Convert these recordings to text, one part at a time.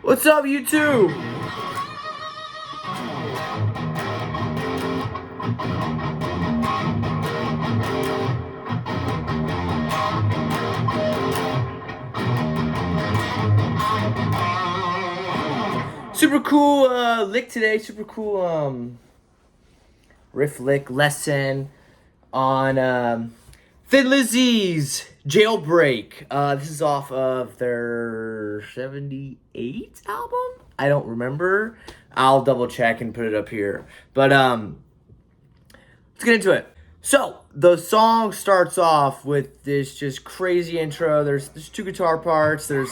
What's up, YouTube? Super cool lick today. Super cool riff lick lesson on Thin Lizzy's Jailbreak. This is off of their 78 album? I don't remember. I'll double check and put it up here. But let's get into it. So the song starts off with this just crazy intro. There's two guitar parts. There's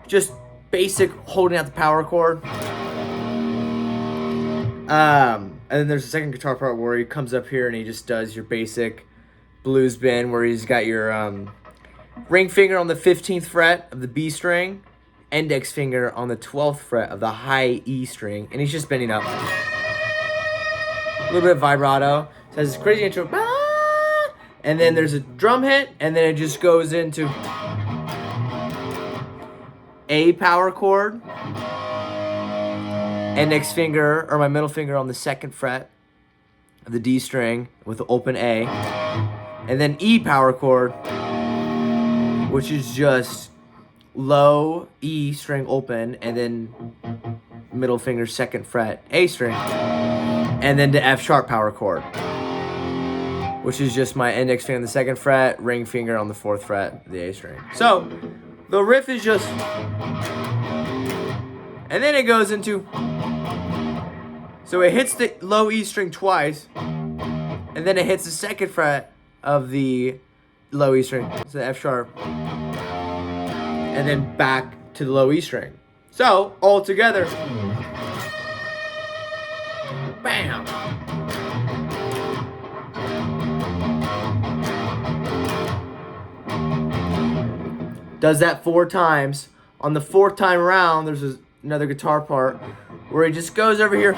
just basic holding out the power chord. And then there's a second guitar part where he comes up here and he just does your basic blues bend where he's got your ring finger on the 15th fret of the B string, index finger on the 12th fret of the high E string, and he's just bending up. A little bit of vibrato. So it has this crazy intro. And then there's a drum hit, and then it just goes into A power chord, index finger, or my middle finger on the 2nd fret of the D string with the open A, and then E power chord, which is just low E string open, and then middle finger 2nd fret A string, and then the F sharp power chord, which is just my index finger on the 2nd fret, ring finger on the 4th fret, the A string. So the riff is just, and then it goes into, so it hits the low E string twice, and then it hits the 2nd fret of the low E string, so the F sharp, and then back to the low E string. So all together, bam. Does that 4 times. On the 4th time around, there's another guitar part where he just goes over here.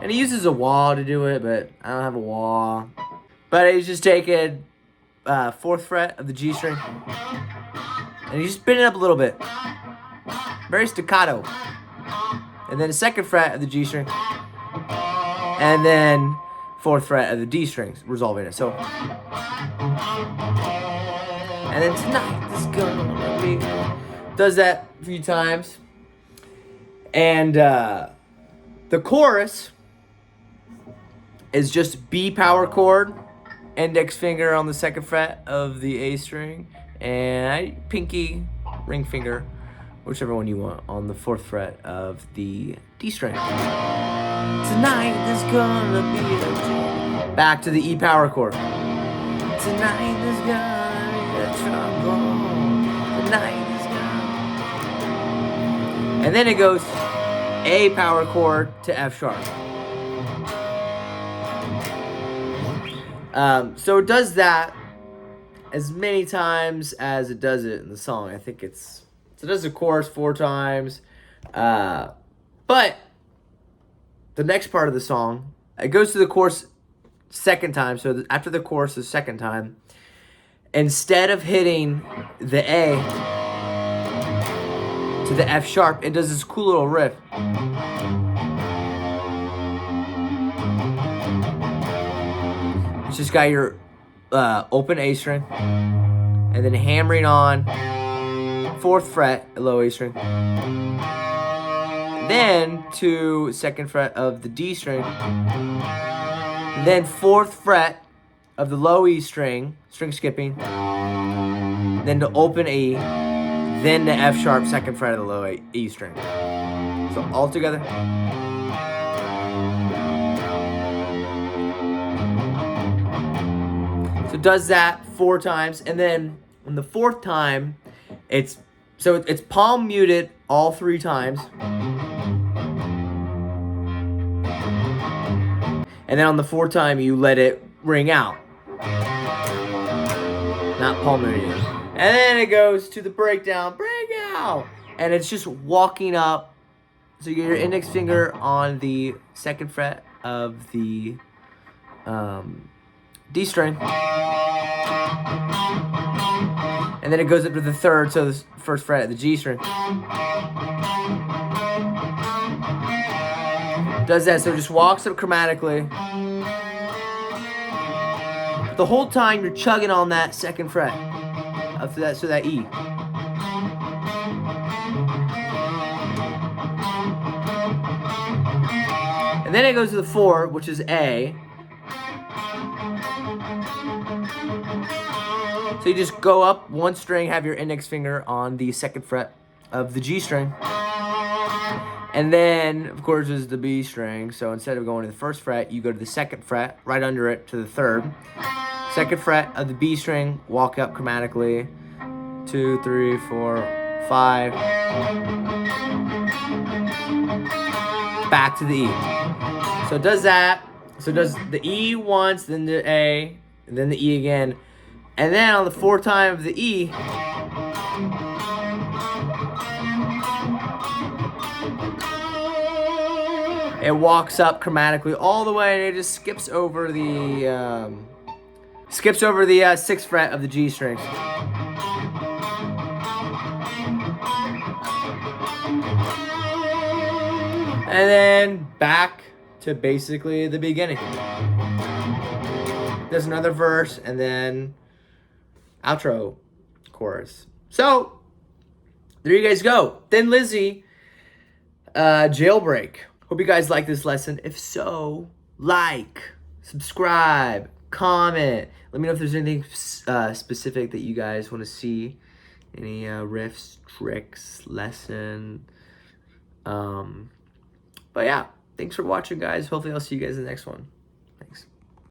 And he uses a wah to do it, but I don't have a wah. But he's just taking 4th fret of the G string. And he's just bending it up a little bit. Very staccato. And then the 2nd fret of the G string. And then 4th fret of the D strings, resolving it. So. And then tonight is gonna be, does that a few times. And the chorus is just B power chord, index finger on the 2nd fret of the A string, and pinky, ring finger, whichever one you want, on the 4th fret of the D string. Tonight is gonna be a back to the E power chord. Tonight is gonna trouble. The night is gone. And then it goes A power chord to F sharp. So it does that as many times as it does it in the song. I think so it does the chorus 4 times. But the next part of the song, it goes to the chorus 2nd time. So after the chorus, the 2nd time, instead of hitting the A to the F sharp, it does this cool little riff. It's just got your open A string, and then hammering on 4th fret, low A string, then to 2nd fret of the D string, then 4th fret of the low E string skipping, then to open E, then the F sharp 2nd fret of the low E string. So all together. So it does that 4 times, and then on the 4th time, it's palm muted all 3 times. And then on the 4th time, you let it ring out. Not palm muted. And then it goes to the breakdown. And it's just walking up. So you get your index finger on the 2nd fret of the D string. And And then it goes up to the third, so the first fret of the G string. Does that, so it just walks up chromatically. The whole time you're chugging on that second fret up to that, so that E. And then it goes to the 4, which is A. So you just go up one string, have your index finger on the second fret of the G string. And then, of course, is the B string. So instead of going to the first fret, you go to the second fret, right under it to the third. Second fret of the B string, walk up chromatically. 2, 3, 4, 5. Back to the E. So it does that. So it does the E once, then the A, and then the E again. And then on the fourth time of the E, it walks up chromatically all the way, and it just skips over the 6th fret of the G strings. And then back to basically the beginning. There's another verse, and then outro chorus. So there you guys go. Thin Lizzy, Jailbreak. Hope you guys like this lesson. If so, like, subscribe, comment. Let me know if there's anything specific that you guys want to see. Any riffs, tricks, lesson. But yeah, thanks for watching, guys. Hopefully I'll see you guys in the next one.